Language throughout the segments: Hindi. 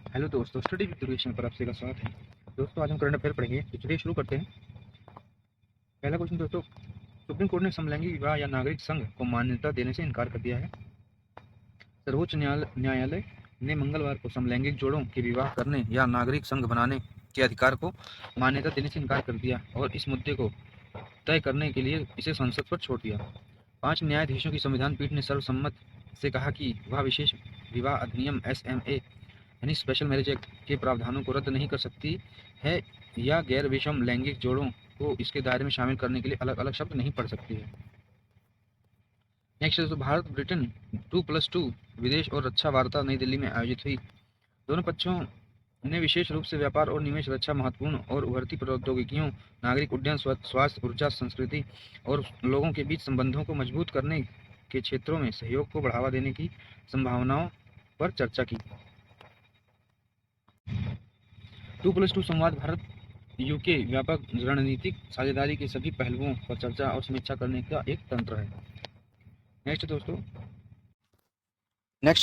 हेलो दोस्तों, स्टडी विद दुर्गेशन पर आपसे का स्वागत है। दोस्तों, आज हम करंट अफेयर पढ़ेंगे, तो चलिए शुरू करते हैं। पहला क्वेश्चन दोस्तों, सुप्रीम कोर्ट ने समलैंगिक विवाह या नागरिक संघ को मान्यता देने से इनकार कर दिया है। सर्वोच्च न्यायालय ने मंगलवार को समलैंगिक जोड़ों के विवाह करने या नागरिक संघ बनाने के अधिकार को मान्यता देने से इनकार कर दिया और इस मुद्दे को तय करने के लिए इसे संसद पर छोड़ दिया। 5 न्यायाधीशों की संविधान पीठ ने सर्वसम्मत से कहा कि वह विशेष विवाह अधिनियम SMA यानी स्पेशल मैरिज एक्ट के प्रावधानों को रद्द नहीं कर सकती है या गैर विषम लैंगिक जोड़ों को इसके दायरे में शामिल करने के लिए अलग अलग शब्द नहीं पढ़ सकती है। नेक्स्ट, भारत ब्रिटेन 2+2 विदेश और रक्षा वार्ता नई दिल्ली में आयोजित हुई। दोनों पक्षों ने विशेष रूप से व्यापार और निवेश, रक्षा, महत्वपूर्ण और उभरती प्रौद्योगिकियों, नागरिक उड्डयन, स्वास्थ्य, ऊर्जा, संस्कृति और लोगों के बीच संबंधों को मजबूत करने के क्षेत्रों में सहयोग को बढ़ावा देने की संभावनाओं पर चर्चा की। 2+2 संवाद भारत यूके व्यापक रणनीतिक साझेदारी के सभी पहलुओं पर चर्चा और समीक्षा करने का एक तंत्र है। नेक्स्ट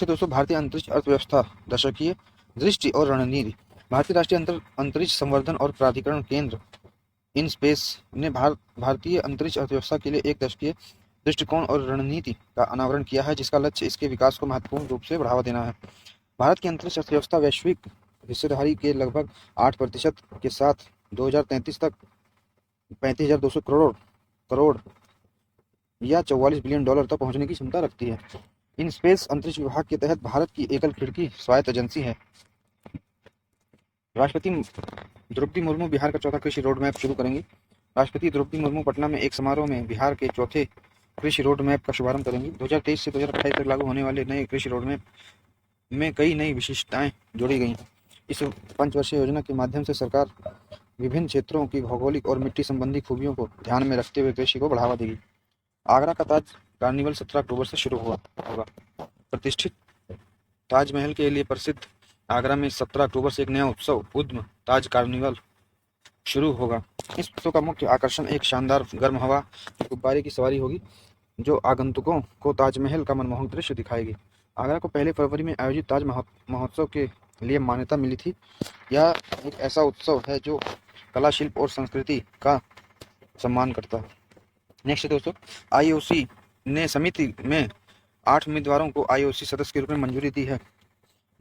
दोस्तों, भारतीय अंतरिक्ष अर्थव्यवस्था दशकीय दृष्टि और रणनीति। भारतीय राष्ट्रीय अंतरिक्ष संवर्धन और प्राधिकरण केंद्र इन स्पेस ने भारतीय अंतरिक्ष अर्थव्यवस्था के लिए एक दशकीय दृष्टिकोण और रणनीति का अनावरण किया है, जिसका लक्ष्य इसके विकास को महत्वपूर्ण रूप से बढ़ावा देना है। भारत की अंतरिक्ष अर्थव्यवस्था वैश्विक हिस्सेदारी के लगभग 8% के साथ 2033 तक 35,200 करोड़ या $44 बिलियन तक पहुंचने की क्षमता रखती है। इन स्पेस अंतरिक्ष विभाग के तहत भारत की एकल खिड़की स्वायत्त एजेंसी है। राष्ट्रपति द्रौपदी मुर्मू बिहार का चौथा कृषि रोड मैप शुरू करेंगी। राष्ट्रपति द्रौपदी मुर्मू पटना में एक समारोह में बिहार के चौथे कृषि रोड मैप का शुभारंभ करेंगी। 2023 से 2028 तक लागू होने वाले नए कृषि रोड मैप में कई नई विशिष्टताएं जोड़ी गई हैं। इस पंचवर्षीय योजना के माध्यम से सरकार विभिन्न क्षेत्रों की भौगोलिक और मिट्टी संबंधी खूबियों को ध्यान में रखते हुए कृषि को बढ़ावा देगी। आगरा का ताज कार्निवल 17 अक्टूबर से शुरू होगा। प्रतिष्ठित ताजमहल के लिए प्रसिद्ध आगरा में 17 अक्टूबर से एक नया उत्सव उद्म ताज कार्निवल शुरू होगा। इस उत्सव का मुख्य आकर्षण एक शानदार गर्म हवा के गुब्बारे की सवारी होगी, जो आगंतुकों को ताजमहल का मनमोहक दृश्य दिखाएगी। आगरा को पहले फरवरी में आयोजित ताज महोत्सव के लिए मान्यता मिली थी। यह एक ऐसा उत्सव है जो कला, शिल्प और संस्कृति का सम्मान करता है। नेक्स्ट दोस्तों, आईओसी ने समिति में 8 उम्मीदवारों को आईओसी सदस्य के रूप में मंजूरी दी है।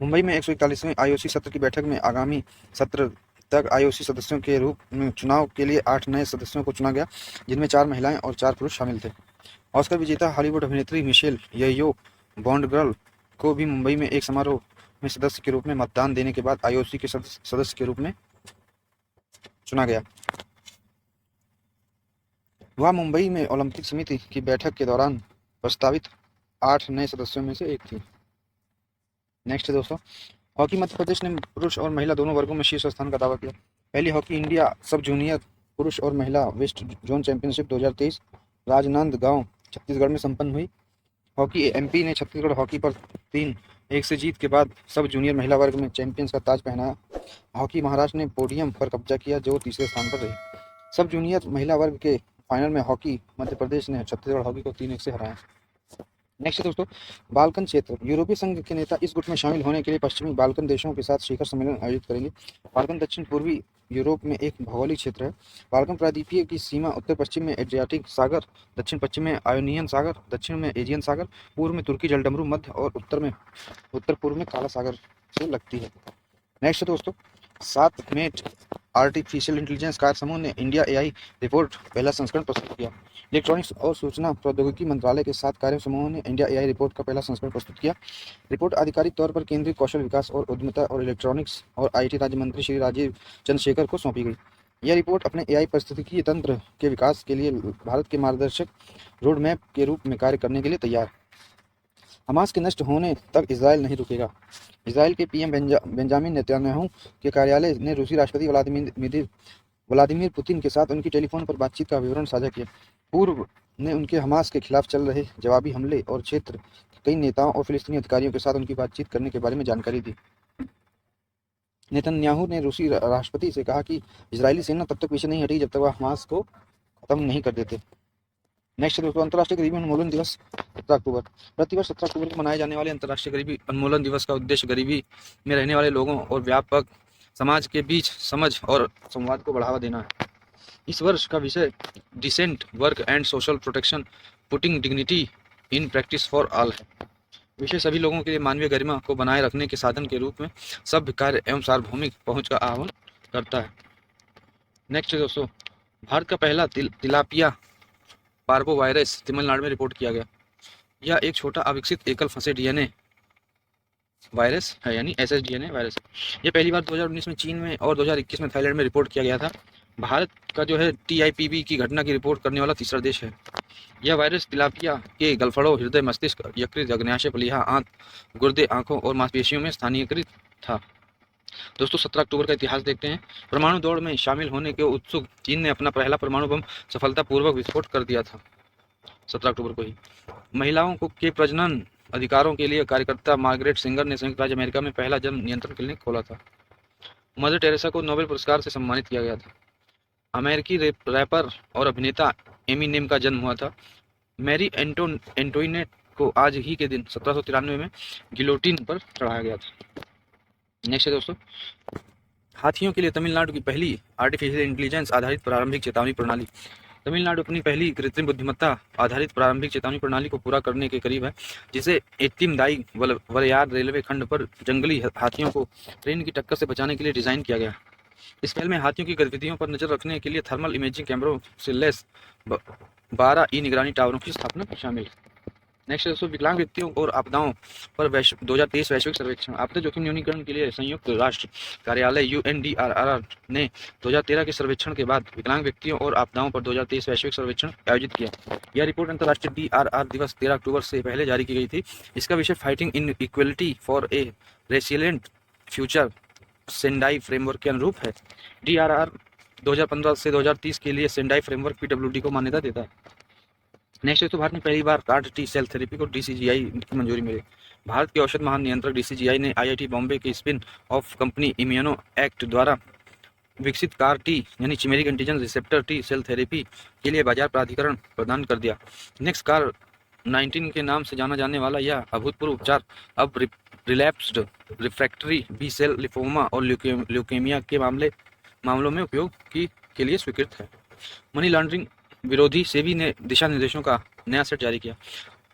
मुंबई में 141वें आईओसी सत्र की बैठक में आगामी सत्र तक आईओसी सदस्यों के रूप में चुनाव के लिए 8 नए सदस्यों को चुना गया, जिनमें 4 महिलाएं और 4 पुरुष शामिल थे। ऑस्कर विजेता हॉलीवुड अभिनेत्री मिशेल येओ बॉन्ड गर्ल को भी मुंबई में एक समारोह में सदस्य के रूप में मतदान देने के बाद आईओसी के सदस्य के रूप में चुना गया। वह मुंबई में ओलंपिक समिति की बैठक के दौरान प्रस्तावित 8 नए सदस्यों में से एक थी। नेक्स्ट दोस्तों, हॉकी मध्य प्रदेश ने पुरुष और महिला दोनों वर्गों में शीर्ष स्थान का दावा किया। पहली हॉकी इंडिया सब जूनियर पुरुष और महिला west zone championship 2023 Rajnandgaon Chhattisgarh में संपन्न हुई। हॉकी एमपी ने छत्तीसगढ़ हॉकी पर 3-1 से जीत के बाद सब जूनियर महिला वर्ग में चैंपियंस का ताज पहनाया। हॉकी महाराष्ट्र ने पोडियम पर कब्जा किया, जो तीसरे स्थान पर रही। सब जूनियर महिला वर्ग के फाइनल में हॉकी मध्य प्रदेश ने छत्तीसगढ़ हॉकी को 3-1 से हराया। नेक्स्ट दोस्तों, बाल्कन क्षेत्र। यूरोपीय संघ के नेता इस गुट में शामिल होने के लिए पश्चिमी बाल्कन देशों के साथ शिखर सम्मेलन आयोजित करेंगे। बाल्कन दक्षिण पूर्वी यूरोप में एक भौगोलिक क्षेत्र है। बाल्कन प्रायद्वीपीय की सीमा उत्तर पश्चिम में एड्रियाटिक सागर, दक्षिण पश्चिम में आयोनियन सागर, दक्षिण में एजियन सागर, पूर्व में तुर्की जलडमरू, मध्य और उत्तर पूर्व में काला सागर से लगती है। नेक्स्ट दोस्तों, 7 मेट आर्टिफिशियल इंटेलिजेंस कार्य समूह ने इंडिया एआई रिपोर्ट पहला संस्करण प्रस्तुत किया। इलेक्ट्रॉनिक्स और सूचना प्रौद्योगिकी मंत्रालय के 7 कार्य समूहों ने इंडिया एआई रिपोर्ट का पहला संस्करण प्रस्तुत किया। रिपोर्ट आधिकारिक तौर पर केंद्रीय कौशल विकास और उद्यमिता और इलेक्ट्रॉनिक्स और आईटी राज्य मंत्री श्री राजीव चंद्रशेखर को सौंपी गई। यह रिपोर्ट अपने एआई पारिस्थितिकी तंत्र के विकास के लिए भारत के मार्गदर्शक रोड मैप के रूप में कार्य करने के लिए तैयार। हमास के नष्ट होने तक इजरायल नहीं रुकेगा। इजरायल के पीएम बेंजामिन नेतन्याहू के कार्यालय ने रूसी राष्ट्रपति व्लादिमीर पुतिन के साथ उनकी टेलीफोन पर बातचीत का विवरण साझा किया। पूर्व ने उनके हमास के खिलाफ चल रहे जवाबी हमले और क्षेत्र के कई नेताओं और फिलिस्तीनी अधिकारियों के साथ उनकी बातचीत करने के बारे में जानकारी दी। नेतन्याहू ने रूसी राष्ट्रपति से कहा कि इजरायली सेना तब तक पीछे नहीं हटेगी जब तक वह हमास को खत्म नहीं कर देते। नेक्स्ट दोस्तों, अंतर्राष्ट्रीय गरीबी उन्मूलन दिवस 17 अक्टूबर। प्रतिवर्ष 17 अक्टूबर को मनाए जाने वाले अंतर्राष्ट्रीय गरीबी उन्मूलन दिवस का उद्देश्य गरीबी में रहने वाले लोगों और व्यापक समाज के बीच समझ और संवाद को बढ़ावा देना है। इस वर्ष का विषय decent work and social protection putting dignity in practice for all है। विषय सभी लोगों के लिए मानवीय गरिमा को बनाए रखने के साधन के रूप में सभ्य कार्य एवं सार्वभौमिक पहुंच का आह्वान करता है। नेक्स्ट दोस्तों, भारत का पहला तिलापिया पार्बो वायरस तमिलनाडु में रिपोर्ट किया गया। यह एक छोटा अविकसित एकल फंसे डीएनए वायरस है, यानी एसएसडीएनए वायरस। यह पहली बार 2019 में चीन में और 2021 में थाईलैंड में रिपोर्ट किया गया था। भारत का जो है टीआईपीबी की घटना की रिपोर्ट करने वाला तीसरा देश है। यह वायरस तिलापिया के गलफड़ों, हृदय, मस्तिष्क, यकृत, अग्न्याशय, प्लीहा, आंत, गुर्दे, आंखों और मांसपेशियों में स्थानीयकृत था। दोस्तों 17 अक्टूबर का इतिहास देखते हैं। परमाणु दौड़ में शामिल होने के उत्सुक चीन ने अपना पहला परमाणु बम सफलतापूर्वक विस्फोट कर दिया था 17 अक्टूबर को ही। महिलाओं को के प्रजनन अधिकारों के लिए कार्यकर्ता मार्गरेट सेंगर ने संयुक्त राज्य अमेरिका में पहला जन्म नियंत्रण क्लिनिक खोला था। मदर टेरेसा को नोबेल पुरस्कार से सम्मानित किया गया था। अमेरिकी रैपर और अभिनेता एमिनेम का जन्म हुआ था। मैरी एंटोइनेट को आज ही के दिन 1793 में गिलोटिन पर चढ़ाया गया था। नेक्स्ट है दोस्तों, हाथियों के लिए तमिलनाडु की पहली आर्टिफिशियल इंटेलिजेंस आधारित प्रारंभिक चेतावनी प्रणाली। तमिलनाडु अपनी पहली कृत्रिम बुद्धिमत्ता आधारित प्रारंभिक चेतावनी प्रणाली को पूरा करने के करीब है, जिसे एत्तिमदाई वलयार रेलवे खंड पर जंगली हाथियों को ट्रेन की टक्कर से बचाने के लिए डिजाइन किया गया। इस पहल में हाथियों की गतिविधियों पर नजर रखने के लिए थर्मल इमेजिंग कैमरों से लैस 12 ई निगरानी टावरों की स्थापना शामिल है। नेक्स्ट दोस्तों, विकलांग व्यक्तियों और आपदाओं पर 2023 वैश्विक सर्वेक्षण। आपदा जोखिम न्यूनीकरण के लिए संयुक्त राष्ट्र कार्यालय यूएनडीआरआर ने 2013 के सर्वेक्षण के बाद विकलांग व्यक्तियों और आपदाओं पर 2023 वैश्विक सर्वेक्षण आयोजित किया। यह रिपोर्ट अंतर्राष्ट्रीय डीआरआर दिवस 13 अक्टूबर से पहले जारी की गई थी। इसका विषय fighting inequality for a resilient future Sendai framework के अनुरूप है। डीआरआर 2015 से 2030 के लिए सेंडाई फ्रेमवर्क पीडब्ल्यूडी को मान्यता देता है। नेक्स्ट तो भारत में पहली बार कार्ड टी सेल थेरेपी को डीसीजीआई की मंजूरी मिली। भारत के औषध महानियंत्रक डीसीजीआई ने आईआईटी बॉम्बे के spin off company ImmunoACT द्वारा विकसित कार टी यानी chimeric antigen receptor T cell therapy के लिए बाजार प्राधिकरण प्रदान कर दिया। नेक्स्ट कार 19 के नाम से जाना जाने वाला यह अभूतपूर्व उपचार अब रिलैप्स्ड रिफ्रैक्टरी बी सेल लिफोमा और ल्यूकेमिया के मामलों में उपयोग के लिए स्वीकृत है। मनी लॉन्ड्रिंग विरोधी सेबी ने दिशा निर्देशों का नया सेट जारी किया।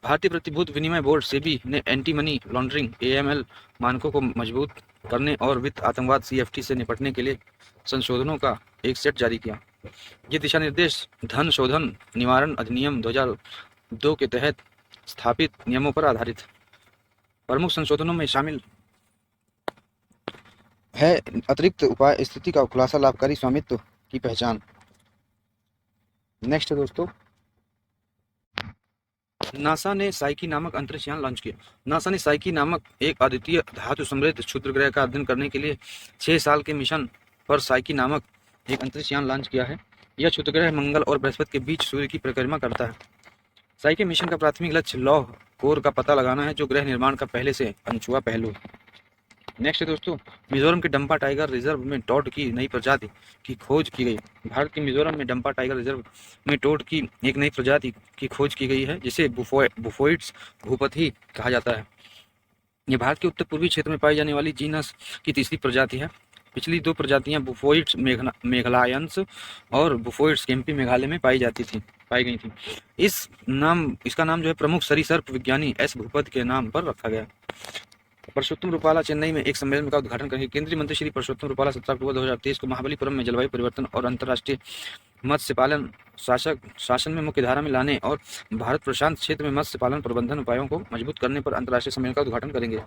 भारतीय प्रतिभूत विनिमय बोर्ड सेबी ने एंटी मनी लॉन्ड्रिंग एएमएल मानकों को मजबूत करने और वित्त आतंकवाद सीएफटी से निपटने के लिए संशोधनों का एक सेट जारी किया। ये दिशा निर्देश धन शोधन निवारण अधिनियम 2002 के तहत स्थापित नियमों पर आधारित है। प्रमुख संशोधनों में शामिल है अतिरिक्त उपाय, स्थिति का खुलासा, लाभकारी स्वामित्व की पहचान। नेक्स्ट दोस्तों, नासा ने साइकी नामक अंतरिक्ष यान लॉन्च किया। नासा ने साइकी नामक एक अद्वितीय धातु समृद्ध क्षुद्र ग्रह का अध्ययन करने के लिए 6 साल के मिशन पर साइकी नामक एक अंतरिक्ष यान लॉन्च किया है। यह क्षुद्र ग्रह मंगल और बृहस्पति के बीच सूर्य की परिक्रमा करता है। साइकी मिशन का प्राथमिक लक्ष्य लौह कोर का पता लगाना है, जो ग्रह निर्माण का पहले से अनछुआ पहलू है। नेक्स्ट दोस्तों, मिजोरम के डंपा टाइगर रिजर्व में टोड की नई प्रजाति की खोज की गई। भारत के मिजोरम में डंपा टाइगर रिजर्व में टोड की एक नई प्रजाति की खोज की गई है, जिसे बुफोइड्स भूपति कहा जाता है। यह भारत के उत्तर पूर्वी क्षेत्र में पाई जाने वाली जीनस की तीसरी प्रजाति है। पिछली 2 प्रजातियां बुफोइड्स मेघालयंस और बुफोइड्स केम्पी मेघालय में पाई गई थी। इसका नाम जो है प्रमुख सरीसर्प विज्ञानी एस भूपति के नाम पर रखा गया। परसोत्तम रुपाला चेन्नई में एक सम्मेलन का उद्घाटन करेंगे। केंद्रीय मंत्री श्री परसोत्तम रुपाला 17 अक्टूबर 2023 को महाबलीपुरम में जलवायु परिवर्तन और अंतर्राष्ट्रीय मत्स्य पालन शासन में मुख्य धारा में लाने और भारत प्रशांत क्षेत्र में मत्स्य पालन प्रबंधन उपायों को मजबूत करने पर अंतर्राष्ट्रीय सम्मेलन का उद्घाटन करेंगे।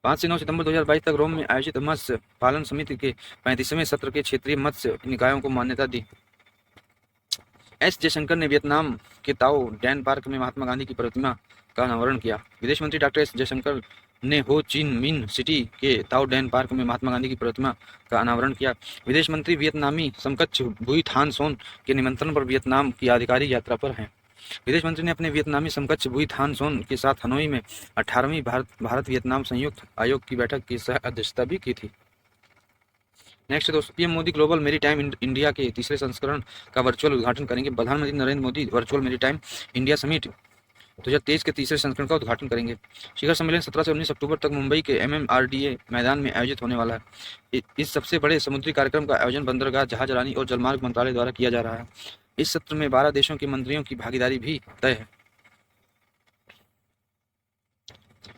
5 से 9 सितंबर 2022 तक रोम में आयोजित मत्स्य पालन समिति के 35वें सत्र के क्षेत्रीय मत्स्य निकायों को मान्यता दी। एस जयशंकर ने वियतनाम के ताओ डैन पार्क में महात्मा गांधी की प्रतिमा का अनावरण किया। विदेश मंत्री डॉक्टर एस जयशंकर ने हो चिन मिन सिटी के ताओ डैन पार्क में महात्मा गांधी की प्रतिमा का अनावरण किया। विदेश मंत्री वियतनामी समकक्ष बुई थान सोन के निमंत्रण पर वियतनाम की आधिकारिक यात्रा पर हैं। विदेश मंत्री ने अपने वियतनामी समकक्ष बुई थान सोन के साथ हनोई में 18वीं भारत वियतनाम संयुक्त आयोग की बैठक की सह अध्यक्षता भी की थी। नेक्स्ट दोस्तों, PM Modi global maritime India के तीसरे संस्करण का वर्चुअल उद्घाटन करेंगे। प्रधानमंत्री Narendra Modi virtual maritime India summit 2023 के तीसरे संस्करण का उद्घाटन करेंगे। शिखर सम्मेलन 17 से 19 अक्टूबर तक मुंबई के MMRDA मैदान में आयोजित होने वाला है। इस सबसे बड़े समुद्री कार्यक्रम का आयोजन बंदरगाह, जहाजरानी और जलमार्ग मंत्रालय द्वारा किया जा रहा है। इस सत्र में 12 देशों के मंत्रियों की भागीदारी भी तय है।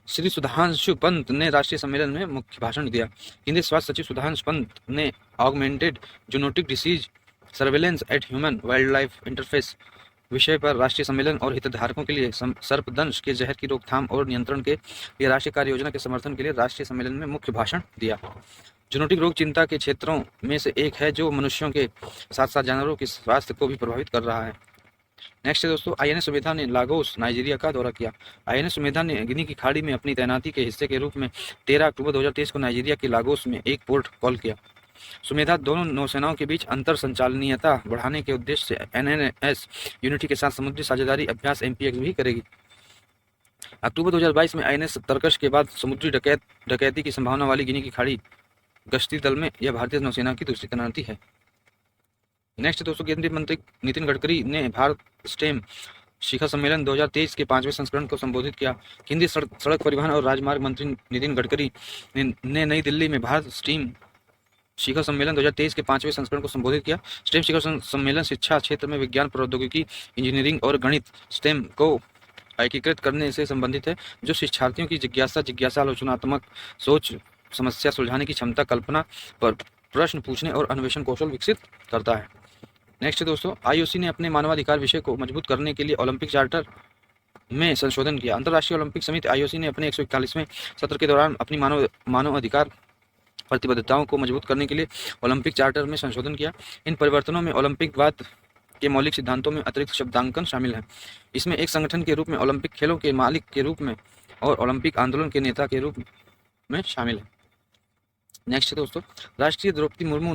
श्री सुधांशु पंत ने राष्ट्रीय सम्मेलन में मुख्य भाषण दिया। केंद्रीय स्वास्थ्य सचिव सुधांशु पंत ने augmented zoonotic disease surveillance at human wildlife interface विषय पर राष्ट्रीय सम्मेलन और हितधारकों के लिए सर्पदंश के जहर की रोकथाम और नियंत्रण के लिए राष्ट्रीय कार्य योजना के समर्थन के लिए राष्ट्रीय सम्मेलन में मुख्य भाषण दिया। जूनोटिक रोग चिंता के क्षेत्रों में से एक है जो मनुष्यों के साथ साथ जानवरों के स्वास्थ्य को भी प्रभावित कर रहा है। नेक्स्ट है दोस्तों, INS सुमेधा ने लागोस नाइजीरिया का दौरा किया। INS सुमेधा ने गिनी की खाड़ी में अपनी तैनाती के हिस्से के रूप में 13 अक्टूबर 2023 को नाइजीरिया के लागोस में एक पोर्ट कॉल किया। सुमेधा दोनों नौसेनाओं के बीच अंतर संचालनीयता बढ़ाने के उद्देश्य से NNS यूनिटी के साथ समुद्री साझेदारी अभ्यास MPX भी करेगी। अक्टूबर 2022 में INS तरकश के बाद समुद्री डकैती की संभावना वाली गिनी की खाड़ी गश्ती दल में यह भारतीय नौसेना की दूसरी तैनाती है। नेक्स्ट दोस्तों, केंद्रीय मंत्री नितिन गडकरी ने भारत स्टेम शिखर सम्मेलन 2023 के 5वें संस्करण को संबोधित किया। केंद्रीय सड़क परिवहन और राजमार्ग मंत्री नितिन गडकरी ने नई दिल्ली में भारत स्टीम शिखर सम्मेलन 2023 के 5वें संस्करण को संबोधित किया। स्टेम शिखर सम्मेलन शिक्षा क्षेत्र में विज्ञान, प्रौद्योगिकी, इंजीनियरिंग और गणित स्टेम को एकीकृत करने से संबंधित है, जो शिक्षार्थियों की जिज्ञासा, आलोचनात्मक सोच, समस्या सुलझाने की क्षमता, कल्पना पर प्रश्न पूछने और अन्वेषण कौशल विकसित करता है। नेक्स्ट दोस्तों, IOC ने अपने मानवाधिकार विषय को मजबूत करने के लिए ओलंपिक चार्टर में संशोधन किया। अंतर्राष्ट्रीय ओलंपिक समिति IOC ने अपने 141वें सत्र के दौरान अपनी मानव अधिकार प्रतिबद्धताओं को मजबूत करने के लिए ओलंपिक चार्टर में संशोधन किया। इन परिवर्तनों में ओलंपिकवाद के मौलिक सिद्धांतों में अतिरिक्त शब्दांकन शामिल है। इसमें एक संगठन के रूप में, ओलंपिक खेलों के मालिक के रूप में और ओलंपिक आंदोलन के नेता के रूप में शामिल है। नेक्स्ट दोस्तों, राष्ट्रपति द्रौपदी मुर्मू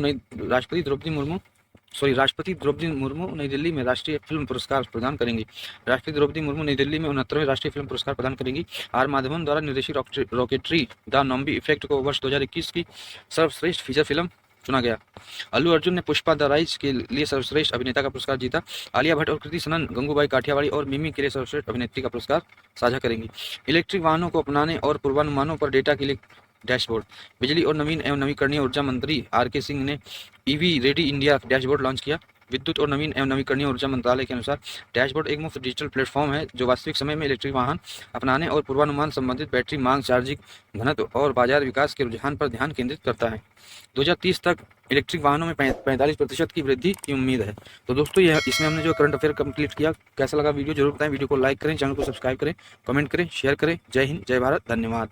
नई दिल्ली में राष्ट्रीय फिल्म पुरस्कार प्रदान करेंगी। राष्ट्रपति द्रौपदी मुर्मू नई दिल्ली में 69वें राष्ट्रीय फिल्म पुरस्कार प्रदान करेंगी। R माधवन द्वारा निर्देशित रॉकेटरी द नॉम्बी इफेक्ट को वर्ष 2021 की सर्वश्रेष्ठ फीचर फिल्म चुना गया। अल्लू अर्जुन ने पुष्पा द राइज के लिए सर्वश्रेष्ठ अभिनेता का पुरस्कार जीता। आलिया भट्ट और कृति सनन गंगूबाई काठियावाड़ी और मिमी के लिए सर्वश्रेष्ठ अभिनेत्री का पुरस्कार साझा करेंगी। इलेक्ट्रिक वाहनों को अपनाने और पूर्वानुमानों पर डेटा के लिए डैशबोर्ड। बिजली और नवीन एवं नवीकरणीय ऊर्जा मंत्री RK सिंह ने EV ready India dashboard launch किया। विद्युत और नवीन एवं नवीकरणीय ऊर्जा मंत्रालय के अनुसार डैशबोर्ड एक मुफ्त डिजिटल प्लेटफॉर्म है जो वास्तविक समय में इलेक्ट्रिक वाहन अपनाने और पूर्वानुमान संबंधित बैटरी मांग, चार्जिंग घनत्व और बाजार विकास के रुझान पर ध्यान केंद्रित करता है। 2030 तक इलेक्ट्रिक वाहनों में 45% की वृद्धि की उम्मीद है। तो दोस्तों, यह इसमें हमने जो करंट अफेयर कंप्लीट किया, कैसा लगा वीडियो जरूर बताएं। वीडियो को लाइक करें, चैनल को सब्सक्राइब करें, कमेंट करें, शेयर करें। जय हिंद, जय भारत, धन्यवाद।